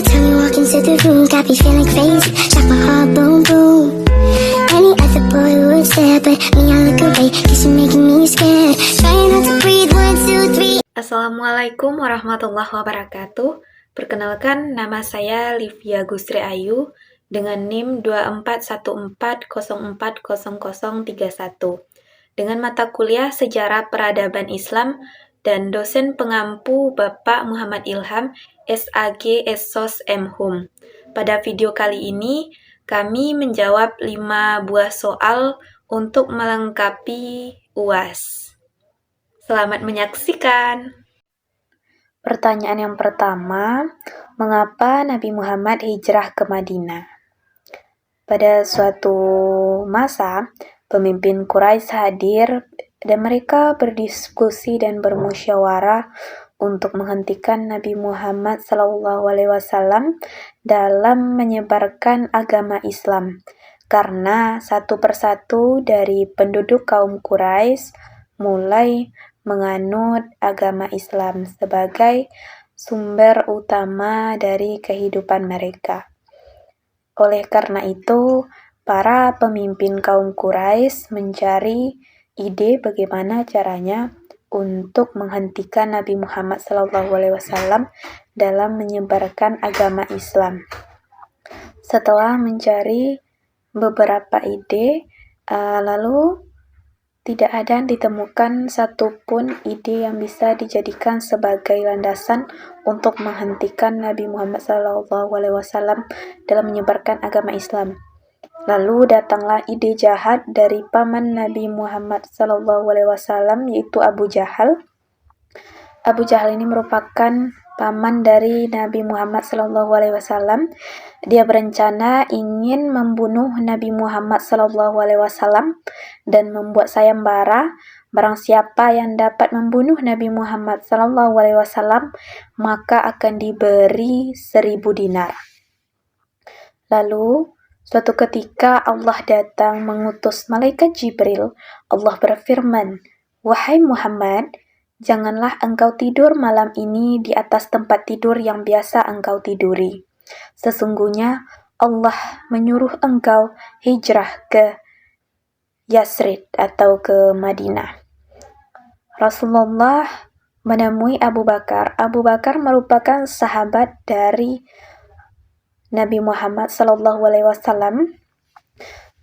time you walk into the room, got me feeling crazy, like my heart boom boom. Any other boy would stare, but me I look away, cause you're making me scared. Trying not to breathe, 1, 2, 3. Assalamualaikum warahmatullahi wabarakatuh. Perkenalkan, nama saya Livia Gusri Ayu dengan NIM 2414040031 dengan mata kuliah Sejarah Peradaban Islam dan dosen pengampu Bapak Muhammad Ilham, SAG Essos M.Hum. Pada video kali ini, kami menjawab 5 buah soal untuk melengkapi UAS. Selamat menyaksikan! Pertanyaan yang pertama, mengapa Nabi Muhammad hijrah ke Madinah? Pada suatu masa, pemimpin Quraisy hadir dan mereka berdiskusi dan bermusyawarah untuk menghentikan Nabi Muhammad SAW dalam menyebarkan agama Islam, karena satu persatu dari penduduk kaum Quraisy mulai menganut agama Islam sebagai sumber utama dari kehidupan mereka. Oleh karena itu, para pemimpin kaum Quraisy mencari ide bagaimana caranya untuk menghentikan Nabi Muhammad SAW dalam menyebarkan agama Islam. Setelah mencari beberapa ide, lalu tidak ada ditemukan satupun ide yang bisa dijadikan sebagai landasan untuk menghentikan Nabi Muhammad SAW dalam menyebarkan agama Islam. Lalu datanglah ide jahat dari paman Nabi Muhammad SAW, yaitu Abu Jahal. Abu Jahal ini merupakan paman dari Nabi Muhammad SAW. Dia berencana ingin membunuh Nabi Muhammad SAW dan membuat sayembara, barang siapa yang dapat membunuh Nabi Muhammad SAW maka akan diberi 1000 dinar. Lalu suatu ketika Allah datang mengutus malaikat Jibril. Allah berfirman, "Wahai Muhammad, janganlah engkau tidur malam ini di atas tempat tidur yang biasa engkau tiduri. Sesungguhnya Allah menyuruh engkau hijrah ke Yasrib atau ke Madinah." Rasulullah menemui Abu Bakar. Abu Bakar merupakan sahabat dari Nabi Muhammad SAW.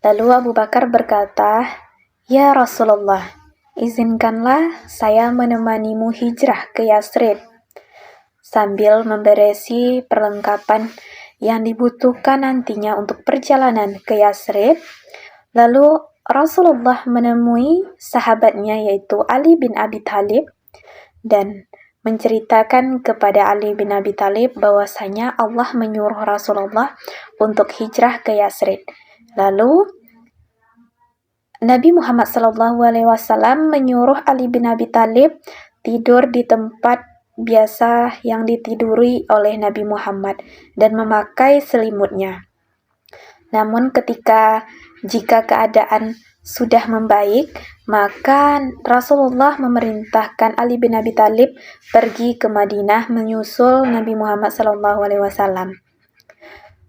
Lalu Abu Bakar berkata, "Ya Rasulullah, izinkanlah saya menemanimu hijrah ke Yasrib." Sambil memberesi perlengkapan yang dibutuhkan nantinya untuk perjalanan ke Yasrib, lalu Rasulullah menemui sahabatnya yaitu Ali bin Abi Thalib dan menceritakan kepada Ali bin Abi Thalib bahwasanya Allah menyuruh Rasulullah untuk hijrah ke Yasrib. Lalu Nabi Muhammad SAW menyuruh Ali bin Abi Thalib tidur di tempat biasa yang ditiduri oleh Nabi Muhammad dan memakai selimutnya. Namun jika keadaan sudah membaik, maka Rasulullah memerintahkan Ali bin Abi Thalib pergi ke Madinah menyusul Nabi Muhammad SAW.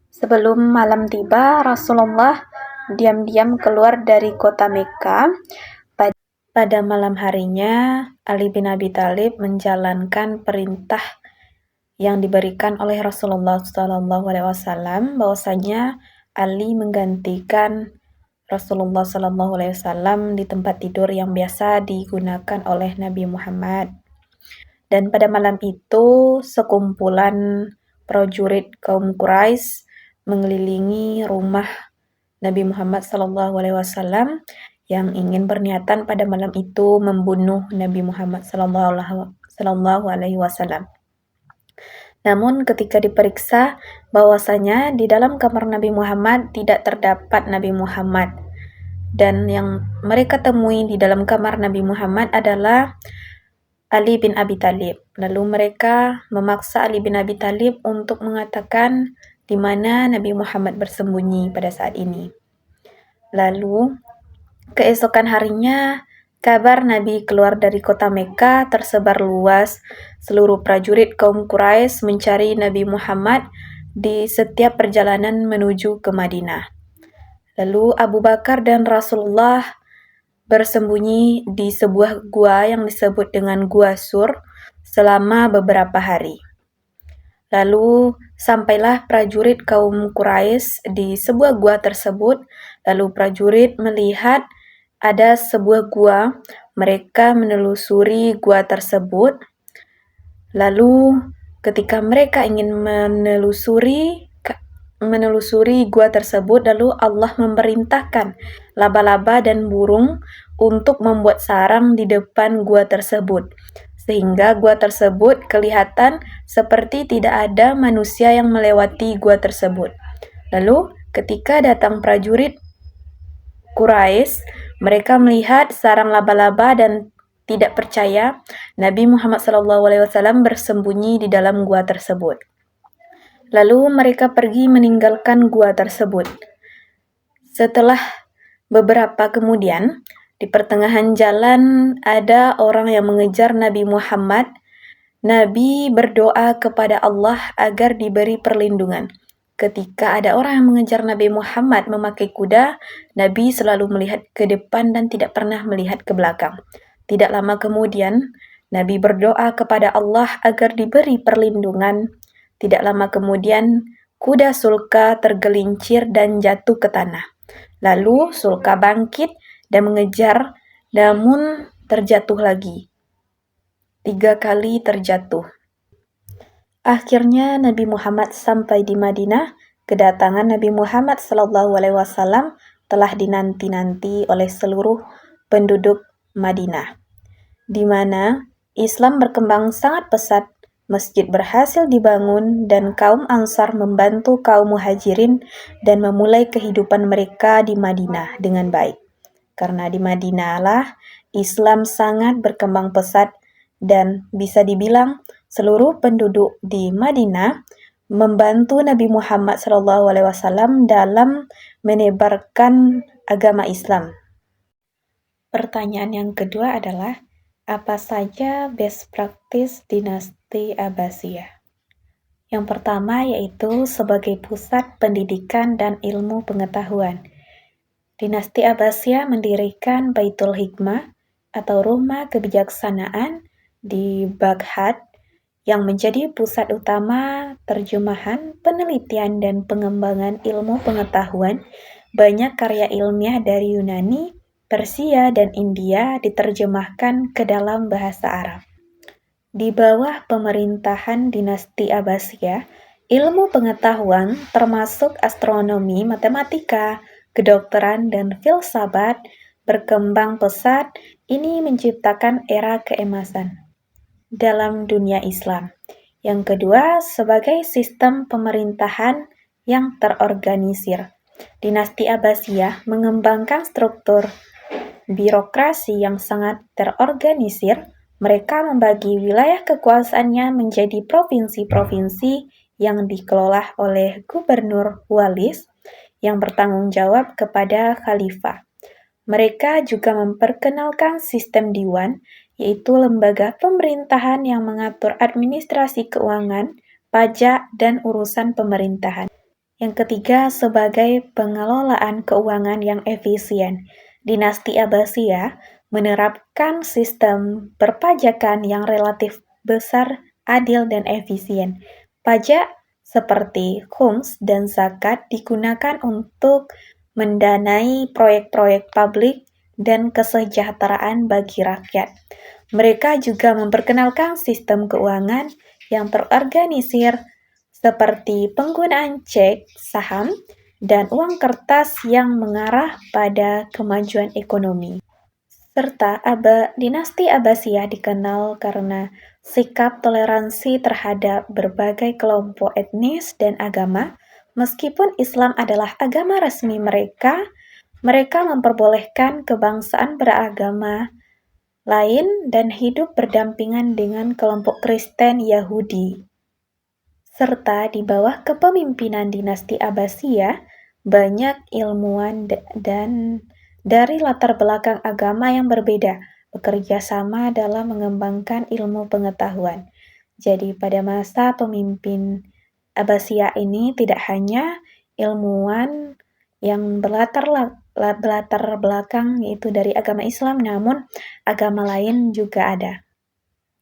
Sebelum malam tiba, Rasulullah diam-diam keluar dari kota Mekah. Pada malam harinya, Ali bin Abi Thalib menjalankan perintah yang diberikan oleh Rasulullah SAW bahwasanya Ali menggantikan Rasulullah SAW di tempat tidur yang biasa digunakan oleh Nabi Muhammad. Dan pada malam itu, sekumpulan prajurit kaum Quraisy mengelilingi rumah Nabi Muhammad SAW yang ingin berniatan pada malam itu membunuh Nabi Muhammad SAW. Namun ketika diperiksa bahwasanya di dalam kamar Nabi Muhammad tidak terdapat Nabi Muhammad, dan yang mereka temui di dalam kamar Nabi Muhammad adalah Ali bin Abi Thalib. Lalu mereka memaksa Ali bin Abi Thalib untuk mengatakan di mana Nabi Muhammad bersembunyi pada saat ini. Lalu keesokan harinya kabar Nabi keluar dari kota Mekah tersebar luas. Seluruh prajurit kaum Quraisy mencari Nabi Muhammad di setiap perjalanan menuju ke Madinah. Lalu Abu Bakar dan Rasulullah bersembunyi di sebuah gua yang disebut dengan Gua Sur selama beberapa hari. Lalu sampailah prajurit kaum Quraisy di sebuah gua tersebut. Lalu prajurit melihat ada sebuah gua. Mereka menelusuri gua tersebut. Lalu ketika mereka ingin menelusuri gua tersebut, lalu Allah memerintahkan laba-laba dan burung untuk membuat sarang di depan gua tersebut, sehingga gua tersebut kelihatan seperti tidak ada manusia yang melewati gua tersebut. Lalu ketika datang prajurit Quraisy, mereka melihat sarang laba-laba dan tidak percaya Nabi Muhammad SAW bersembunyi di dalam gua tersebut. Lalu mereka pergi meninggalkan gua tersebut. Setelah beberapa kemudian, di pertengahan jalan ada orang yang mengejar Nabi Muhammad. Nabi berdoa kepada Allah agar diberi perlindungan. Ketika ada orang yang mengejar Nabi Muhammad memakai kuda, Nabi selalu melihat ke depan dan tidak pernah melihat ke belakang. Tidak lama kemudian, Nabi berdoa kepada Allah agar diberi perlindungan. Tidak lama kemudian, kuda Sulka tergelincir dan jatuh ke tanah. Lalu Sulka bangkit dan mengejar, namun terjatuh lagi. 3 kali terjatuh. Akhirnya Nabi Muhammad sampai di Madinah. Kedatangan Nabi Muhammad SAW telah dinanti-nanti oleh seluruh penduduk Madinah, di mana Islam berkembang sangat pesat. Masjid berhasil dibangun dan kaum Ansar membantu kaum Muhajirin dan memulai kehidupan mereka di Madinah dengan baik. Karena di Madinah lah Islam sangat berkembang pesat dan bisa dibilang seluruh penduduk di Madinah membantu Nabi Muhammad SAW dalam menebarkan agama Islam. Pertanyaan yang kedua adalah, apa saja best practice dinasti Abbasiyah? Yang pertama yaitu sebagai pusat pendidikan dan ilmu pengetahuan. Dinasti Abbasiyah mendirikan Baitul Hikmah atau rumah kebijaksanaan di Baghdad yang menjadi pusat utama terjemahan, penelitian, dan pengembangan ilmu pengetahuan. Banyak karya ilmiah dari Yunani, Persia, dan India diterjemahkan ke dalam bahasa Arab. Di bawah pemerintahan dinasti Abbasiyah, ilmu pengetahuan termasuk astronomi, matematika, kedokteran, dan filsafat berkembang pesat. Ini menciptakan era keemasan dalam dunia Islam. Yang kedua, sebagai sistem pemerintahan yang terorganisir. Dinasti Abbasiyah mengembangkan struktur birokrasi yang sangat terorganisir. Mereka membagi wilayah kekuasaannya menjadi provinsi-provinsi yang dikelola oleh gubernur walis yang bertanggung jawab kepada khalifah. Mereka juga memperkenalkan sistem diwan, yaitu lembaga pemerintahan yang mengatur administrasi keuangan, pajak, dan urusan pemerintahan. Yang ketiga, sebagai pengelolaan keuangan yang efisien. Dinasti Abbasiyah menerapkan sistem perpajakan yang relatif besar, adil, dan efisien. Pajak seperti khums dan zakat digunakan untuk mendanai proyek-proyek publik dan kesejahteraan bagi rakyat. Mereka juga memperkenalkan sistem keuangan yang terorganisir seperti penggunaan cek, saham, dan uang kertas yang mengarah pada kemajuan ekonomi. Serta dinasti Abbasiyah dikenal karena sikap toleransi terhadap berbagai kelompok etnis dan agama. Meskipun Islam adalah agama resmi mereka memperbolehkan kebangsaan beragama lain dan hidup berdampingan dengan kelompok Kristen Yahudi. Serta di bawah kepemimpinan dinasti Abbasiyah, banyak ilmuwan dan dari latar belakang agama yang berbeda bekerja sama dalam mengembangkan ilmu pengetahuan. Jadi pada masa pemimpin Abbasiyah ini tidak hanya ilmuwan yang berlatar belakang yaitu dari agama Islam, namun agama lain juga ada.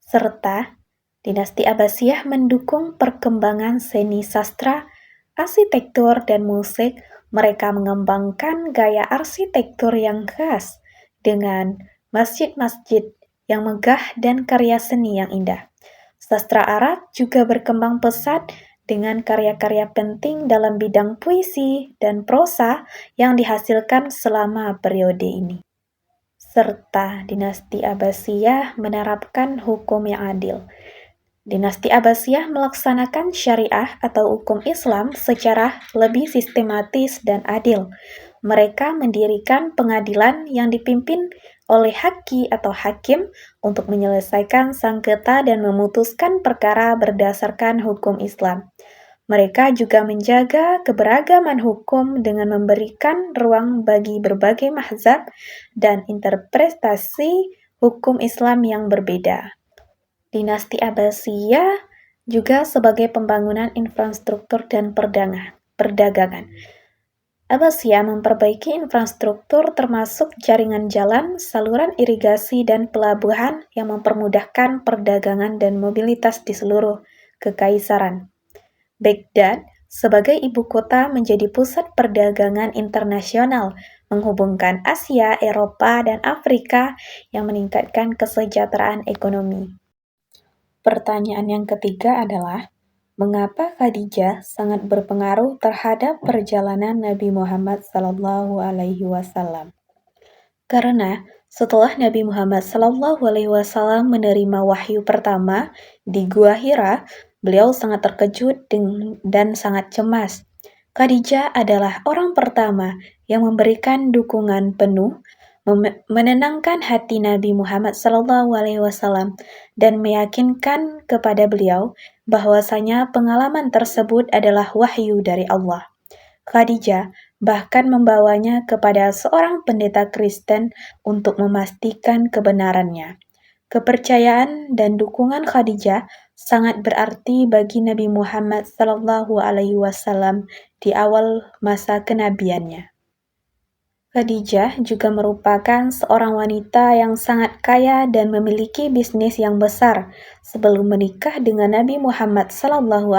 Serta dinasti Abbasiyah mendukung perkembangan seni sastra, arsitektur, dan musik. Mereka mengembangkan gaya arsitektur yang khas dengan masjid-masjid yang megah dan karya seni yang indah. Sastra Arab juga berkembang pesat dengan karya-karya penting dalam bidang puisi dan prosa yang dihasilkan selama periode ini. Serta dinasti Abbasiyah menerapkan hukum yang adil. Dinasti Abbasiyah melaksanakan syariah atau hukum Islam secara lebih sistematis dan adil. Mereka mendirikan pengadilan yang dipimpin oleh haki atau hakim untuk menyelesaikan sengketa dan memutuskan perkara berdasarkan hukum Islam. Mereka juga menjaga keberagaman hukum dengan memberikan ruang bagi berbagai mazhab dan interpretasi hukum Islam yang berbeda. Dinasti Abbasiyah juga sebagai pembangunan infrastruktur dan perdagangan. Abbasiyah memperbaiki infrastruktur termasuk jaringan jalan, saluran irigasi, dan pelabuhan yang mempermudahkan perdagangan dan mobilitas di seluruh kekaisaran. Baghdad sebagai ibu kota menjadi pusat perdagangan internasional, menghubungkan Asia, Eropa, dan Afrika yang meningkatkan kesejahteraan ekonomi. Pertanyaan yang ketiga adalah, mengapa Khadijah sangat berpengaruh terhadap perjalanan Nabi Muhammad SAW? Karena setelah Nabi Muhammad SAW menerima wahyu pertama di Gua Hira, beliau sangat terkejut dan sangat cemas. Khadijah adalah orang pertama yang memberikan dukungan penuh, menenangkan hati Nabi Muhammad SAW dan meyakinkan kepada beliau bahwasanya pengalaman tersebut adalah wahyu dari Allah. Khadijah bahkan membawanya kepada seorang pendeta Kristen untuk memastikan kebenarannya. Kepercayaan dan dukungan Khadijah sangat berarti bagi Nabi Muhammad SAW di awal masa kenabiannya. Khadijah juga merupakan seorang wanita yang sangat kaya dan memiliki bisnis yang besar. Sebelum menikah dengan Nabi Muhammad SAW,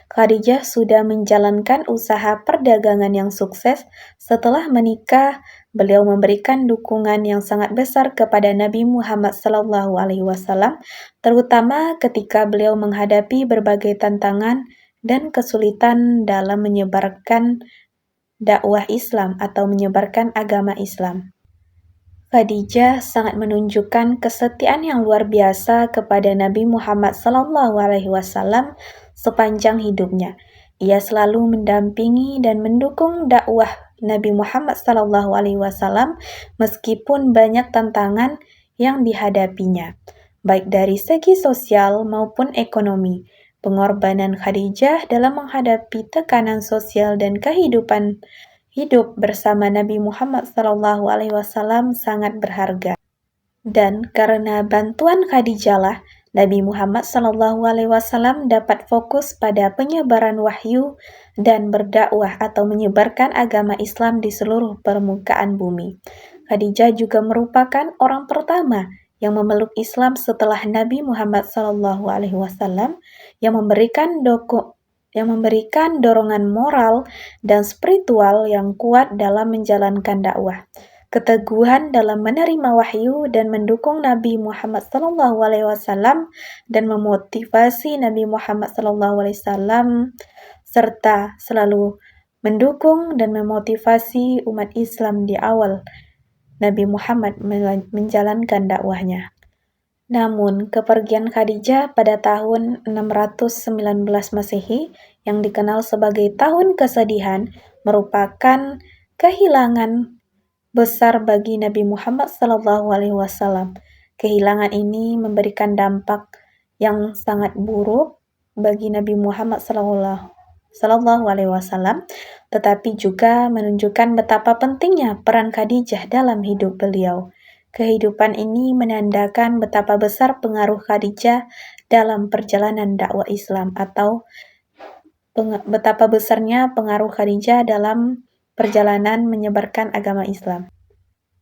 Khadijah sudah menjalankan usaha perdagangan yang sukses. Setelah menikah, beliau memberikan dukungan yang sangat besar kepada Nabi Muhammad SAW, terutama ketika beliau menghadapi berbagai tantangan dan kesulitan dalam menyebarkan dakwah Islam atau menyebarkan agama Islam. Khadijah sangat menunjukkan kesetiaan yang luar biasa kepada Nabi Muhammad SAW sepanjang hidupnya. Ia selalu mendampingi dan mendukung dakwah Nabi Muhammad SAW meskipun banyak tantangan yang dihadapinya, baik dari segi sosial maupun ekonomi. Pengorbanan Khadijah dalam menghadapi tekanan sosial dan kehidupan hidup bersama Nabi Muhammad SAW sangat berharga. Dan karena bantuan Khadijah lah, Nabi Muhammad SAW dapat fokus pada penyebaran wahyu dan berdakwah atau menyebarkan agama Islam di seluruh permukaan bumi. Khadijah juga merupakan orang pertama yang memeluk Islam setelah Nabi Muhammad SAW yang memberikan dorongan moral dan spiritual yang kuat dalam menjalankan dakwah. Keteguhan dalam menerima wahyu dan mendukung Nabi Muhammad SAW dan memotivasi Nabi Muhammad SAW serta selalu mendukung dan memotivasi umat Islam di awal Nabi Muhammad menjalankan dakwahnya. Namun, kepergian Khadijah pada tahun 619 Masehi yang dikenal sebagai tahun kesedihan merupakan kehilangan besar bagi Nabi Muhammad SAW. Kehilangan ini memberikan dampak yang sangat buruk bagi Nabi Muhammad SAW, tetapi juga menunjukkan betapa pentingnya peran Khadijah dalam hidup beliau. Kehidupan ini menandakan betapa besar pengaruh Khadijah dalam perjalanan dakwah Islam atau betapa besarnya pengaruh Khadijah dalam perjalanan menyebarkan agama Islam.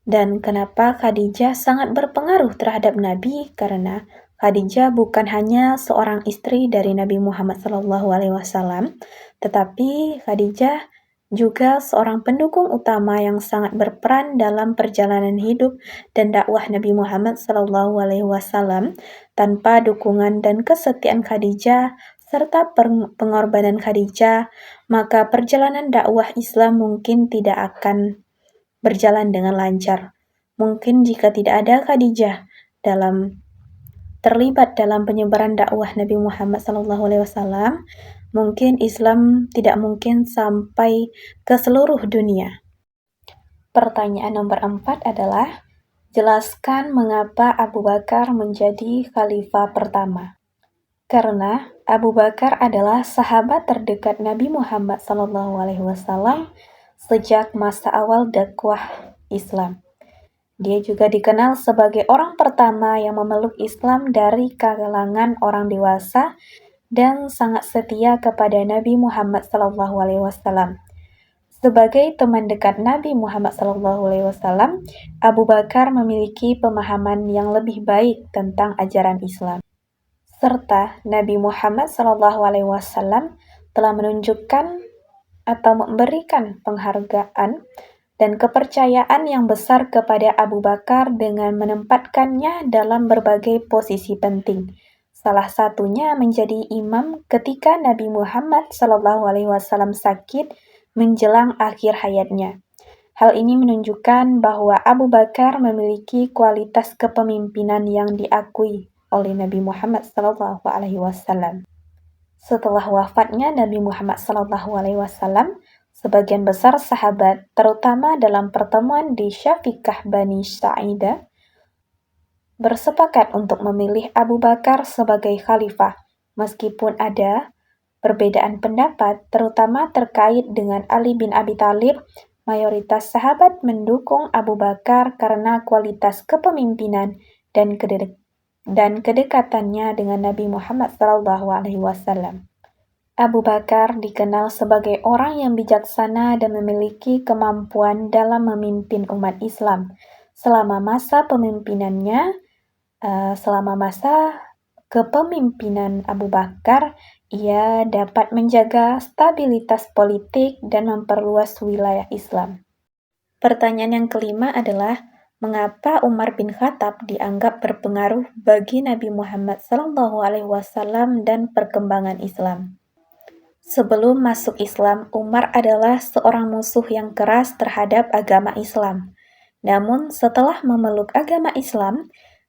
Dan kenapa Khadijah sangat berpengaruh terhadap Nabi? Karena Khadijah bukan hanya seorang istri dari Nabi Muhammad SAW, tetapi Khadijah juga seorang pendukung utama yang sangat berperan dalam perjalanan hidup dan dakwah Nabi Muhammad SAW. Tanpa dukungan dan kesetiaan Khadijah serta pengorbanan Khadijah, maka perjalanan dakwah Islam mungkin tidak akan berjalan dengan lancar. Mungkin jika tidak ada Khadijah terlibat dalam penyebaran dakwah Nabi Muhammad SAW, mungkin Islam tidak mungkin sampai ke seluruh dunia. Pertanyaan nomor 4 adalah, jelaskan mengapa Abu Bakar menjadi khalifah pertama. Karena Abu Bakar adalah sahabat terdekat Nabi Muhammad SAW sejak masa awal dakwah Islam. Dia juga dikenal sebagai orang pertama yang memeluk Islam dari kalangan orang dewasa dan sangat setia kepada Nabi Muhammad SAW. Sebagai teman dekat Nabi Muhammad SAW, Abu Bakar memiliki pemahaman yang lebih baik tentang ajaran Islam. Serta Nabi Muhammad SAW telah menunjukkan atau memberikan penghargaan dan kepercayaan yang besar kepada Abu Bakar dengan menempatkannya dalam berbagai posisi penting. Salah satunya menjadi imam ketika Nabi Muhammad SAW sakit menjelang akhir hayatnya. Hal ini menunjukkan bahwa Abu Bakar memiliki kualitas kepemimpinan yang diakui oleh Nabi Muhammad SAW. Setelah wafatnya Nabi Muhammad SAW, sebagian besar sahabat, terutama dalam pertemuan di Syafiqah Bani Sa'idah, bersepakat untuk memilih Abu Bakar sebagai khalifah, meskipun ada perbedaan pendapat, terutama terkait dengan Ali bin Abi Thalib. Mayoritas sahabat mendukung Abu Bakar karena kualitas kepemimpinan dan kedekatannya dengan Nabi Muhammad SAW. Abu Bakar dikenal sebagai orang yang bijaksana dan memiliki kemampuan dalam memimpin umat Islam. Selama masa kepemimpinan Abu Bakar, ia dapat menjaga stabilitas politik dan memperluas wilayah Islam. Pertanyaan yang kelima adalah, mengapa Umar bin Khattab dianggap berpengaruh bagi Nabi Muhammad SAW dan perkembangan Islam? Sebelum masuk Islam, Umar adalah seorang musuh yang keras terhadap agama Islam. Namun setelah memeluk agama Islam,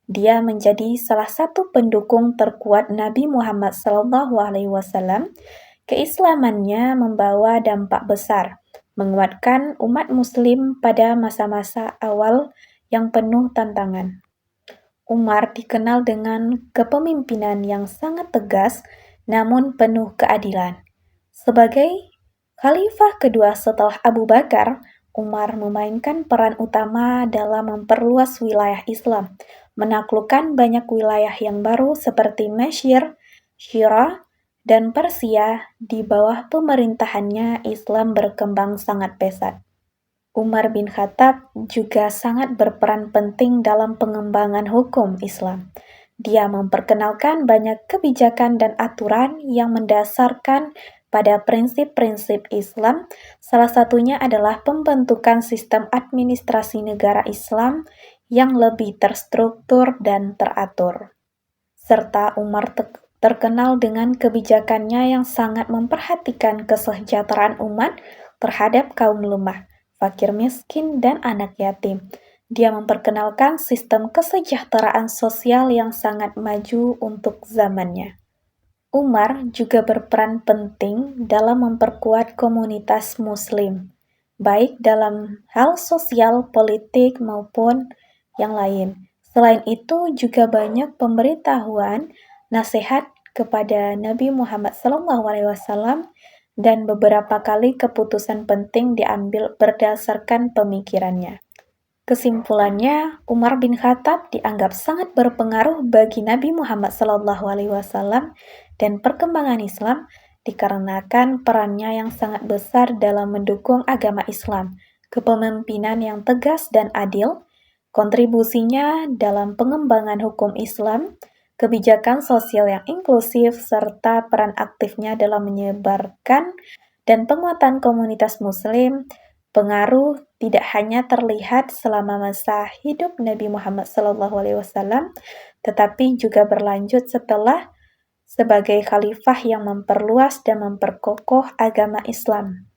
dia menjadi salah satu pendukung terkuat Nabi Muhammad SAW. Keislamannya membawa dampak besar, menguatkan umat Muslim pada masa-masa awal yang penuh tantangan. Umar dikenal dengan kepemimpinan yang sangat tegas namun penuh keadilan. Sebagai khalifah kedua setelah Abu Bakar, Umar memainkan peran utama dalam memperluas wilayah Islam, menaklukkan banyak wilayah yang baru seperti Mesir, Syirah, dan Persia. Di bawah pemerintahannya, Islam berkembang sangat pesat. Umar bin Khattab juga sangat berperan penting dalam pengembangan hukum Islam. Dia memperkenalkan banyak kebijakan dan aturan yang mendasarkan pada prinsip-prinsip Islam. Salah satunya adalah pembentukan sistem administrasi negara Islam yang lebih terstruktur dan teratur. Serta Umar terkenal dengan kebijakannya yang sangat memperhatikan kesejahteraan umat terhadap kaum lemah, fakir miskin, dan anak yatim. Dia memperkenalkan sistem kesejahteraan sosial yang sangat maju untuk zamannya. Umar juga berperan penting dalam memperkuat komunitas Muslim, baik dalam hal sosial, politik, maupun yang lain. Selain itu, juga banyak pemberitahuan, nasihat kepada Nabi Muhammad SAW, dan beberapa kali keputusan penting diambil berdasarkan pemikirannya. Kesimpulannya, Umar bin Khattab dianggap sangat berpengaruh bagi Nabi Muhammad SAW dan perkembangan Islam. dikarenakan perannya yang sangat besar dalam mendukung agama Islam, kepemimpinan yang tegas dan adil, kontribusinya dalam pengembangan hukum Islam, kebijakan sosial yang inklusif, serta peran aktifnya dalam menyebarkan dan penguatan komunitas Muslim. Pengaruh tidak hanya terlihat selama masa hidup Nabi Muhammad SAW, tetapi juga berlanjut setelah sebagai khalifah yang memperluas dan memperkokoh agama Islam.